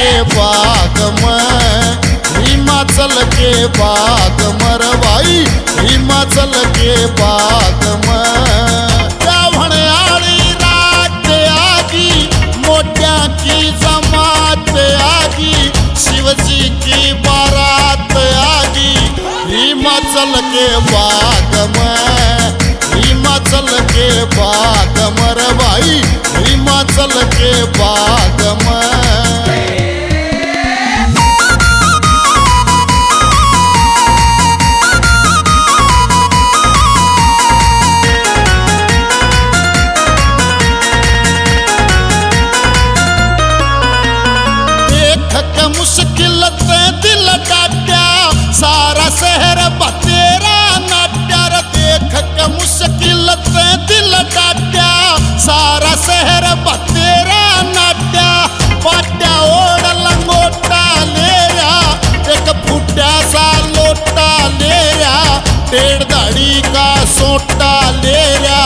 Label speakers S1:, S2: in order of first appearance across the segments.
S1: के बाग में, हिमाचल के बाग मरवाई हिमाचल के बाग में। आळी रात आगी मोठ्या की जमात आगी, शिवजी की बारात आगी हिमाचल के बाग में, हिमाचल के बाग मरवाई हिमाचल के बाग में। मुश्किल ते दिल काट्या सारा शहर बतेरा नाट्या, देख के मुश्किल ते दिल काट्या सारा शहर बतेरा नाट्या। पाट्या ओढ लंगोटा लेऱ्या एक फुट्या सा लोटा लेऱ्या, टेढ़ दाढ़ी का सोटा लेऱ्या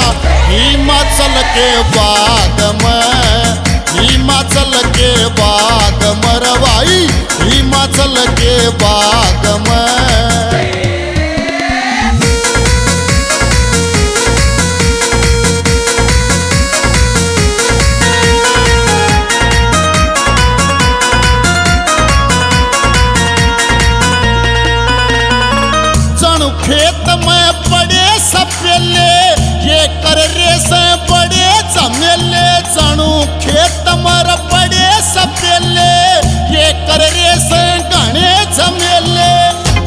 S1: हिमाचल के बाग में, हिमाचल के बाग मरवाई हिमाचल के बाग में। जणु खेत में पड़े सपेले ये कर रेसे बड़े जमेले, जणु खेत मर पड़े सपेले ये कर रेसे घने जमेले।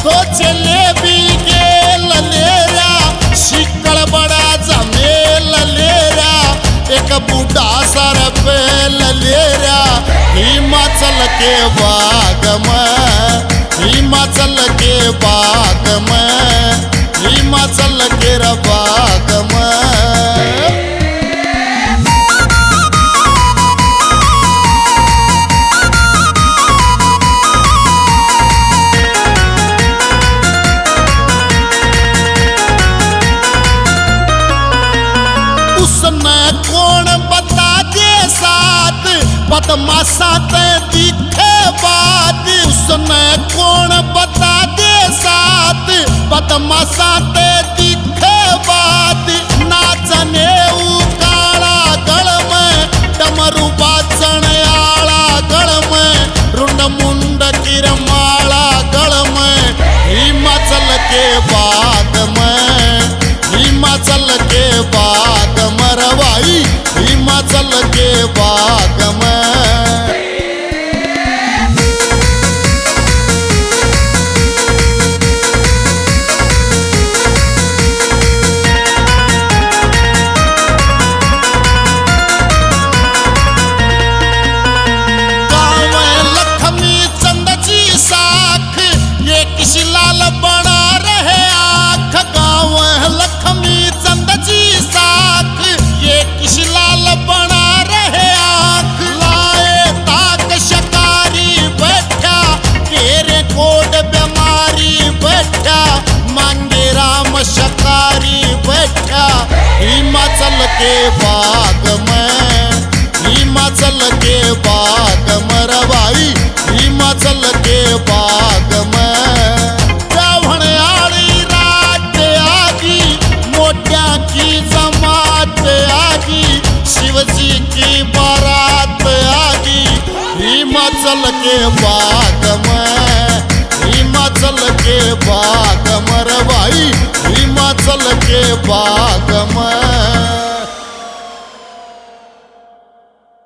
S1: तो चले भी गेल लेरा शिकड़ बड़ा जमेल लेरा, एक बूढ़ा सर पेल लेरा हिमाचल के बाग में, हिमाचल के बाग में, हिमाचल के बाग में। उसने कौन बता दे साथ बदमाशा ते दिखे बात, उसने कौन बता दे साथ बदमाशा ते दिखे बात। नाचने काला गढ़ में डमरू बाजन आला गढ़ में, रुंड मुंड किरमाला गढ़ में हिमाचल के बाग में, हिमाचल के बाग मरवाई हिमाचल के बाग में। गाँव लक्ष्मी चंद जी साख ये किसी लाल बना रहे आँख, गाँव लक्ष्मी चंद जी साख ये किसी लाल बना रहे आँख। लाए ताक शकारी बैठा तेरे कोड बीमारी बैठा, मांगे राम शकारी बैठा हिमाचल के बाग में, हिमाचल के बाग मरवाई हिमाचल के बाग में। आळी रात आगी मोठ्या की जमात आगी, शिवजी की बारात आगी हिमाचल के बाग में, हिमाचल के बाग मरवाई हिमाचल के बाग